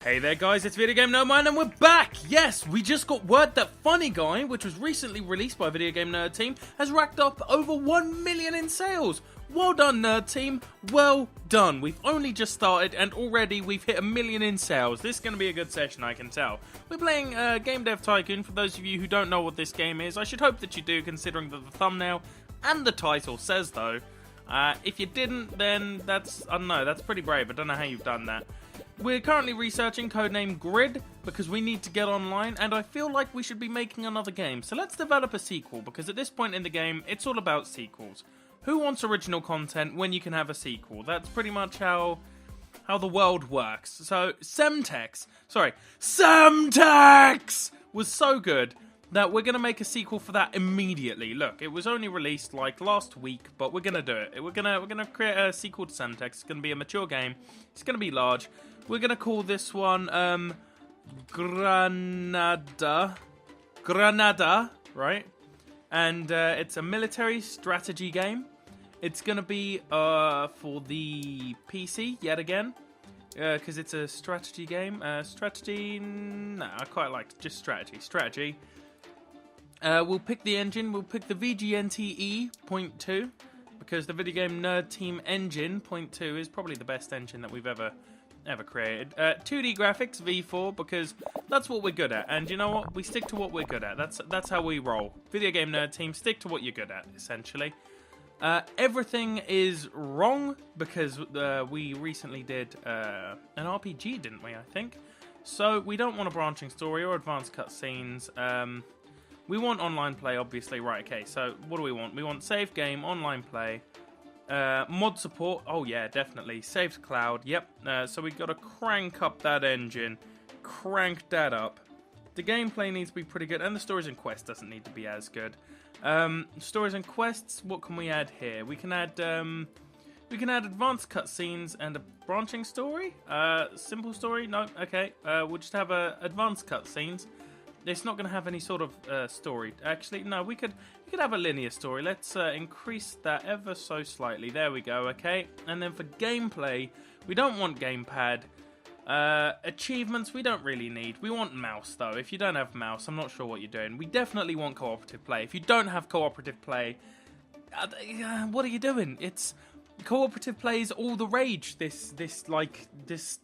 Hey there guys, it's Video Game Nerd Man and we're back! Yes, we just got word that Funny Guy, which was recently released by Video Game Nerd Team, has racked up over 1 million in sales! Well done Nerd Team, well done. We've only just started and already we've hit 1 million in sales. This is going to be a good session, I can tell. We're playing Game Dev Tycoon. For those of you who don't know what this game is, I should hope that you do, considering that the thumbnail and the title says though. If you didn't, then that's, I don't know, that's pretty brave. I don't know how you've done that. We're currently researching codename Grid because we need to get online and I feel like we should be making another game. So let's develop a sequel because at this point in the game, it's all about sequels. Who wants original content when you can have a sequel? That's pretty much how the world works. So Semtex was so good that we're going to make a sequel for that immediately. Look, it was only released like last week, but we're going to do it. We're going to create a sequel to Semtex. It's going to be a mature game. It's going to be large. We're going to call this one Granada, right? And it's a military strategy game. It's going to be for the PC yet again, because it's a strategy game. Strategy, no, I quite like just strategy. We'll pick the engine. We'll pick the VGNT E.2 because the Video Game Nerd Team engine .2 is probably the best engine that we've ever created. 2D graphics V4 because that's what we're good at. And you know what? We stick to what we're good at. That's how we roll. Video Game Nerd Team, stick to what you're good at, essentially. Everything is wrong because we recently did an RPG, didn't we? I think. So we don't want a branching story or advanced cutscenes. We want online play, obviously. Right, okay, so what do we want? We want save game, online play, mod support. Oh, yeah, definitely. Saved cloud, yep. So we've got to crank up that engine. Crank that up. The gameplay needs to be pretty good, and the stories and quests doesn't need to be as good. Stories and quests, what can we add here? We can add advanced cutscenes and a branching story. Simple story? No, okay. We'll just have advanced cutscenes. It's not going to have any sort of story. Actually, no, we could have a linear story. Let's increase that ever so slightly. There we go, okay? And then for gameplay, we don't want gamepad. Achievements, we don't really need. We want mouse, though. If you don't have mouse, I'm not sure what you're doing. We definitely want cooperative play. If you don't have cooperative play, what are you doing? It's cooperative play is all the rage this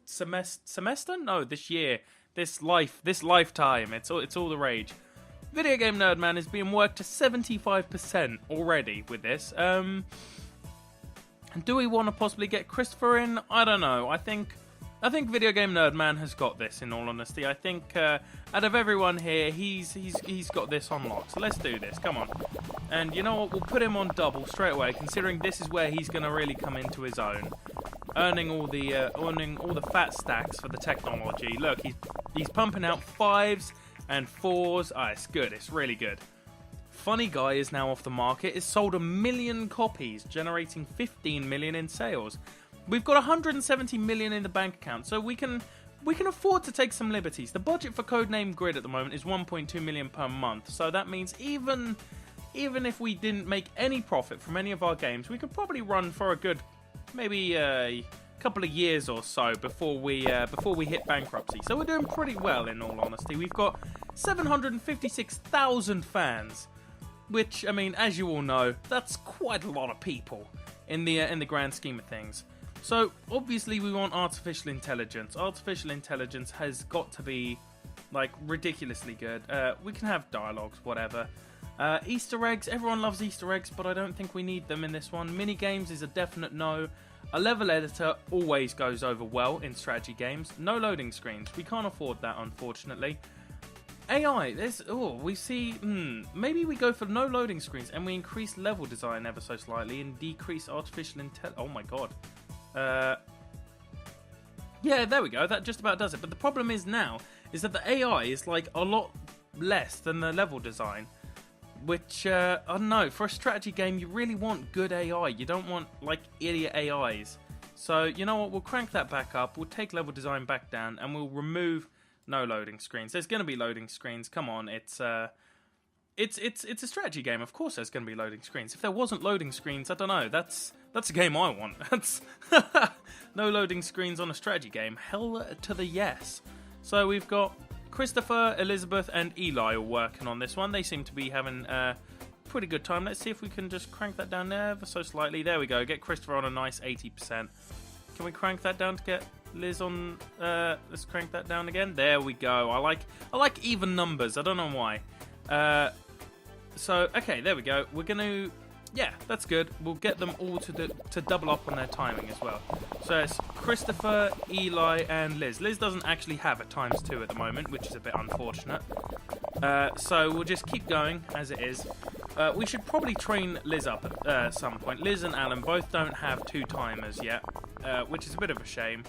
semester? No, this year. This lifetime, it's all the rage. Video Game Nerd Man is being worked to 75% already with this. Do we want to possibly get Christopher in? I don't know. I think Video Game Nerd Man has got this. In all honesty, I think out of everyone here, he's got this on lock. So let's do this. Come on. And you know what? We'll put him on double straight away, considering this is where he's going to really come into his own. Earning all the fat stacks for the technology. Look, he's pumping out 5s and 4s. Ah, it's good. It's really good. Funny Guy is now off the market. It's sold 1 million copies, generating 15 million in sales. We've got 170 million in the bank account, so we can afford to take some liberties. The budget for Codename Grid at the moment is 1.2 million per month. So that means even if we didn't make any profit from any of our games, we could probably run for a good maybe a couple of years or so before we hit bankruptcy. So we're doing pretty well, in all honesty. We've got 756,000 fans, which, I mean, as you all know, that's quite a lot of people in the grand scheme of things. So obviously we want artificial intelligence. Artificial intelligence has got to be like ridiculously good. We can have dialogues, whatever. Easter eggs, everyone loves Easter eggs, but I don't think we need them in this one. Mini-games is a definite no. A level editor always goes over well in strategy games. No loading screens, we can't afford that, unfortunately. AI, we see, maybe we go for no loading screens and we increase level design ever so slightly and decrease artificial intelligence. Oh my god. Yeah, there we go, that just about does it. But the problem is that the AI is like a lot less than the level design. Which, I don't know, for a strategy game, you really want good AI. You don't want, like, idiot AIs. So, you know what, we'll crank that back up, we'll take level design back down, and we'll remove no loading screens. There's going to be loading screens, come on, it's a strategy game, of course there's going to be loading screens. If there wasn't loading screens, I don't know, that's a game I want. That's no loading screens on a strategy game, hell to the yes. So we've got Christopher, Elizabeth, and Eli all working on this one. They seem to be having a pretty good time. Let's see if we can just crank that down there ever so slightly. There we go. Get Christopher on a nice 80%. Can we crank that down to get Liz on? Let's crank that down again. There we go. I like even numbers. I don't know why. So okay, there we go. We're gonna. Yeah, that's good. We'll get them all to double up on their timing as well. So it's Christopher, Eli, and Liz. Liz doesn't actually have a ×2 at the moment, which is a bit unfortunate. So we'll just keep going as it is. We should probably train Liz up at some point. Liz and Alan both don't have 2 timers yet, which is a bit of a shame.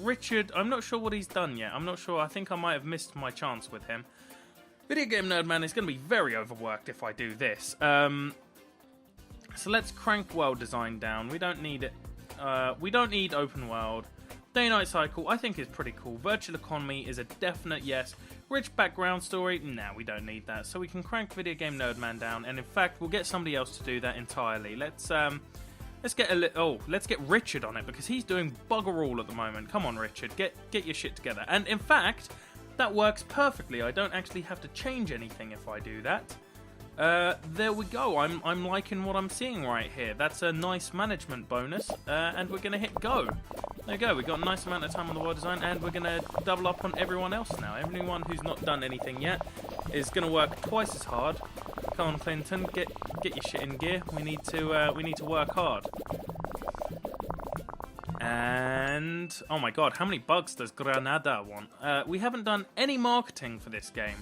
Richard, I'm not sure what he's done yet. I'm not sure. I think I might have missed my chance with him. Video Game Nerd Man is going to be very overworked if I do this. So let's crank world design down. We don't need it. We don't need open world. Day-night cycle, I think is pretty cool. Virtual economy is a definite yes. Rich background story, nah, we don't need that. So we can crank Video Game Nerd Man down, and in fact, we'll get somebody else to do that entirely. Let's get Richard on it because he's doing bugger all at the moment. Come on, Richard, get your shit together. And in fact, that works perfectly. I don't actually have to change anything if I do that. There we go. I'm liking what I'm seeing right here. That's a nice management bonus, and we're going to hit go. There we go. We've got a nice amount of time on the world design, and we're going to double up on everyone else now. Everyone who's not done anything yet is going to work twice as hard. Come on, Clinton, get your shit in gear. We need to work hard. And oh my god, how many bugs does Granada want? We haven't done any marketing for this game.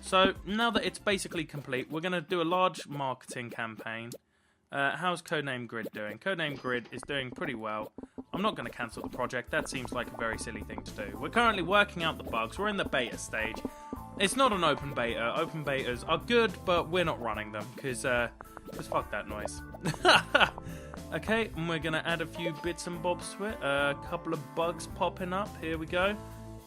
So, now that it's basically complete, we're going to do a large marketing campaign. How's Codename Grid doing? Codename Grid is doing pretty well. I'm not going to cancel the project. That seems like a very silly thing to do. We're currently working out the bugs. We're in the beta stage. It's not an open beta. Open betas are good, but we're not running them, because fuck that noise. Okay, and we're going to add a few bits and bobs to it. A couple of bugs popping up. Here we go.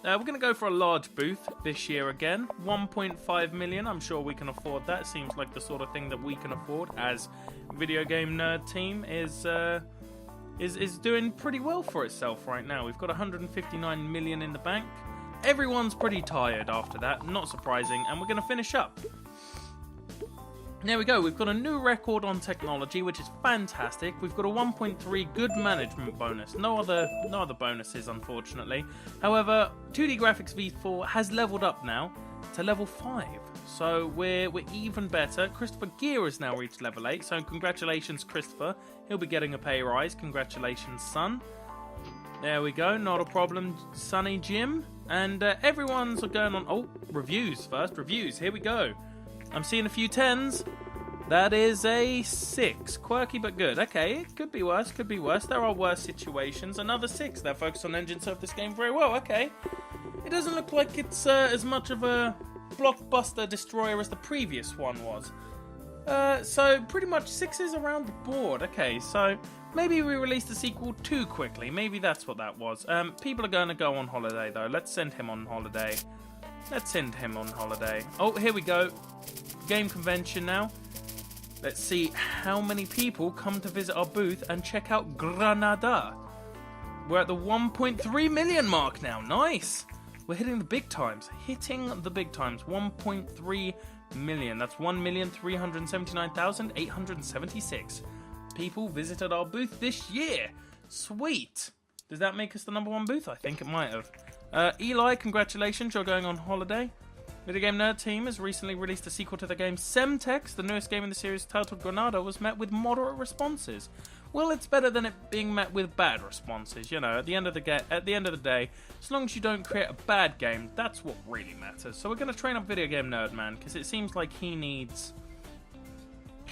We're going to go for a large booth this year again. 1.5 million, I'm sure we can afford that. Seems like the sort of thing that we can afford as Video Game Nerd Team is doing pretty well for itself right now. We've got 159 million in the bank. Everyone's pretty tired after that, not surprising, and we're going to finish up. There we go, we've got a new record on technology, which is fantastic. We've got a 1.3 good management bonus. No other bonuses, unfortunately. However, 2D Graphics V4 has leveled up now to level 5. So we're even better. Christopher Gear has now reached level 8, so congratulations, Christopher. He'll be getting a pay rise. Congratulations, son. There we go, not a problem, Sonny Jim. And everyone's going on... Oh, reviews first. Reviews, here we go. I'm seeing a few 10s. That is a 6. Quirky but good. Okay, it could be worse, could be worse. There are worse situations. Another 6. They're focused on engine serve this game very well. Okay. It doesn't look like it's as much of a blockbuster destroyer as the previous one was. So pretty much 6s around the board. Okay, so maybe we released the sequel too quickly. Maybe that's what that was. People are going to go on holiday though. Let's send him on holiday. Let's send him on holiday. Oh, here we go. Game convention now. Let's see how many people come to visit our booth and check out Granada. We're at the 1.3 million mark now. Nice. We're hitting the big times. Hitting the big times. 1.3 million. That's 1,379,876 people visited our booth this year. Sweet. Does that make us the #1 booth? I think it might have. Eli, congratulations, you're going on holiday. Video Game Nerd Team has recently released a sequel to the game Semtex. The newest game in the series, titled Granada, was met with moderate responses. Well, it's better than it being met with bad responses. You know, at the end of the day, as long as you don't create a bad game, that's what really matters. So we're going to train up Video Game Nerd Man, because it seems like he needs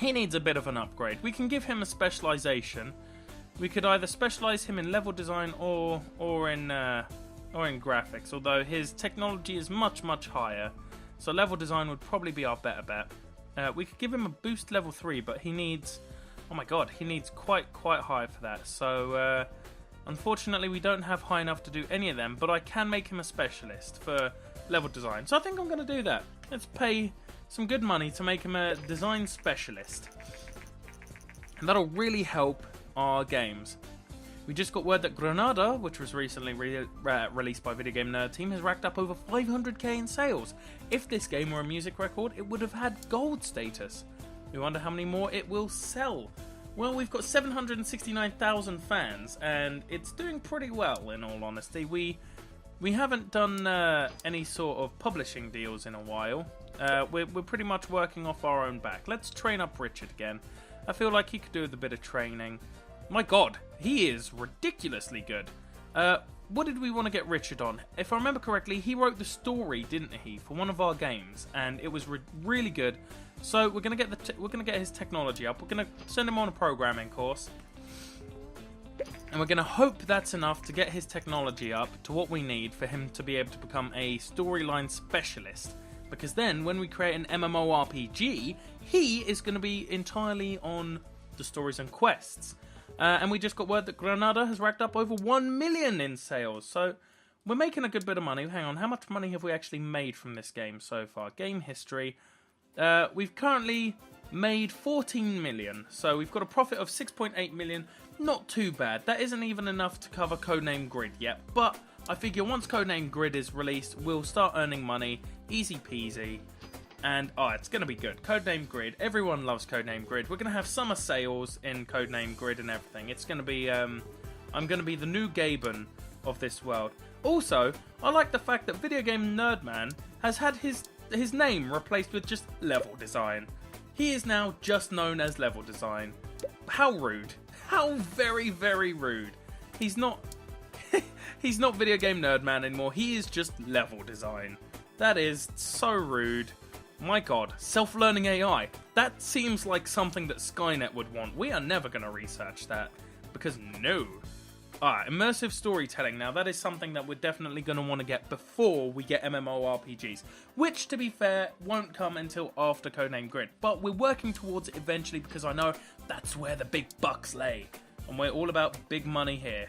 a bit of an upgrade. We can give him a specialization. We could either specialize him in level design or in graphics, although his technology is much higher, so level design would probably be our better bet. We could give him a boost level 3, but he needs, oh my god, he needs quite high for that. So unfortunately we don't have high enough to do any of them, but I can make him a specialist for level design, so I think I'm going to do that. Let's pay some good money to make him a design specialist, and that'll really help our games. We just got word that Granada, which was recently released by Video Game Nerd Team, has racked up over 500k in sales. If this game were a music record, it would have had gold status. We wonder how many more it will sell. Well, we've got 769,000 fans, and it's doing pretty well, in all honesty. We haven't done any sort of publishing deals in a while. We're pretty much working off our own back. Let's train up Richard again. I feel like he could do with a bit of training. My god, he is ridiculously good. What did we want to get Richard on? If I remember correctly, he wrote the story, didn't he, for one of our games, and it was really good. So we're gonna get his technology up. We're gonna send him on a programming course, and we're gonna hope that's enough to get his technology up to what we need for him to be able to become a storyline specialist. Because then, when we create an MMORPG, he is going to be entirely on the stories and quests. And we just got word that Granada has racked up over 1 million in sales. So we're making a good bit of money. Hang on, how much money have we actually made from this game so far? Game history. We've currently made 14 million. So we've got a profit of 6.8 million. Not too bad. That isn't even enough to cover Codename Grid yet. But I figure once Codename Grid is released, we'll start earning money. Easy peasy. And, it's going to be good. Codename Grid. Everyone loves Codename Grid. We're going to have summer sales in Codename Grid and everything. It's going to be, I'm going to be the new Gaben of this world. Also, I like the fact that Video Game Nerdman has had his name replaced with just Level Design. He is now just known as Level Design. How rude. How very, very rude. He's not Video Game Nerdman anymore. He is just Level Design. That is so rude. My god, self-learning AI. That seems like something that Skynet would want. We are never going to research that. Because no. Immersive storytelling. Now, that is something that we're definitely going to want to get before we get MMORPGs. Which, to be fair, won't come until after Codename Grid. But we're working towards it eventually because I know that's where the big bucks lay. And we're all about big money here.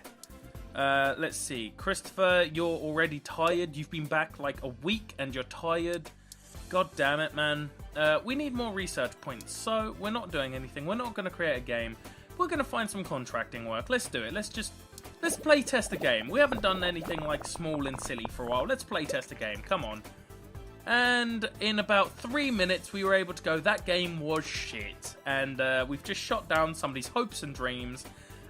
Let's see. Christopher, you're already tired. You've been back like a week and you're tired. God damn it, man. We need more research points, so we're not doing anything. We're not going to create a game. We're going to find some contracting work. Let's do it. Let's play test a game. We haven't done anything like small and silly for a while. Let's play test a game. Come on. And in about 3 minutes, we were able to go, that game was shit. And we've just shot down somebody's hopes and dreams.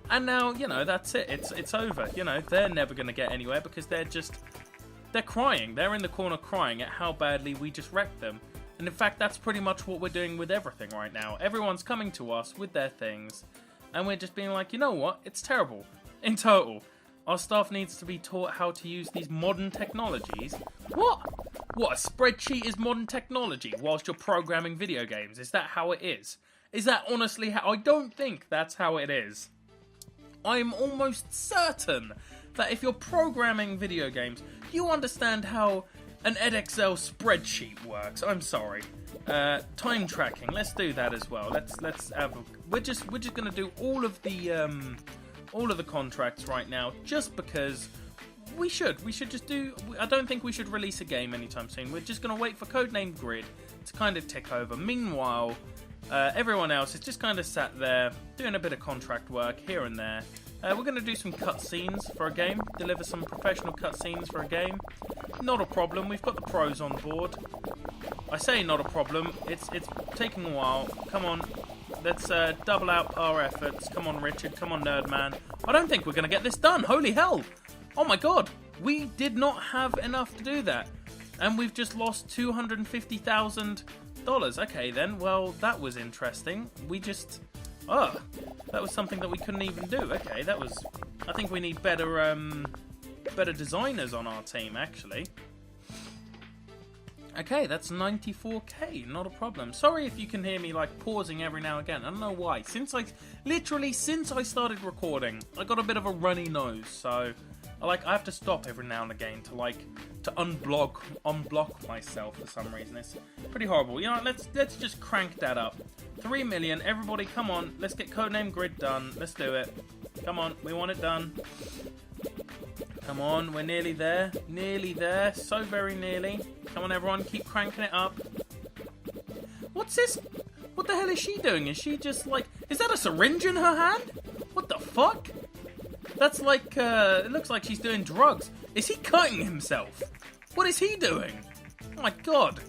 And now, that's it. It's over. They're never going to get anywhere because they're crying. They're in the corner crying at how badly we just wrecked them. And in fact, that's pretty much what we're doing with everything right now. Everyone's coming to us with their things. And we're just being like, you know what? It's terrible. In total. Our staff needs to be taught how to use these modern technologies. What? What, a spreadsheet is modern technology whilst you're programming video games? Is that how it is? Is that honestly how? I don't think that's how it is. I'm almost certain that if you're programming video games, you understand how an Edexcel spreadsheet works. I'm sorry. Time tracking. Let's do that as well. Let's have. We're just gonna do all of the contracts right now, just because we should. We should just do. I don't think we should release a game anytime soon. We're just gonna wait for Codename Grid to kind of tick over. Meanwhile, everyone else is just kind of sat there doing a bit of contract work here and there. We're going to do some cutscenes for a game, deliver some professional cutscenes for a game. Not a problem, we've got the pros on board. I say not a problem, it's taking a while. Come on, let's double out our efforts. Come on, Richard, come on, Nerdman. I don't think we're going to get this done, holy hell! Oh my god, we did not have enough to do that. And we've just lost $250,000. Okay then, well, that was interesting. That was something that we couldn't even do. Okay, I think we need better designers on our team, actually. Okay, that's 94k, not a problem. Sorry if you can hear me, pausing every now and again. I don't know why. Since I started recording, I got a bit of a runny nose, so I have to stop every now and again to unblock myself for some reason. It's pretty horrible. Let's just crank that up. 3 million, everybody, come on. Let's get Codename Grid done. Let's do it. Come on, we want it done. Come on, we're nearly there. Nearly there. So very nearly. Come on, everyone, keep cranking it up. What's this? What the hell is she doing? Is she just is that a syringe in her hand? What the fuck? That's like, it looks like she's doing drugs. Is he cutting himself? What is he doing? Oh my god.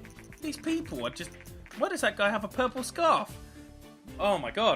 These people are just... Why does that guy have a purple scarf? Oh my god.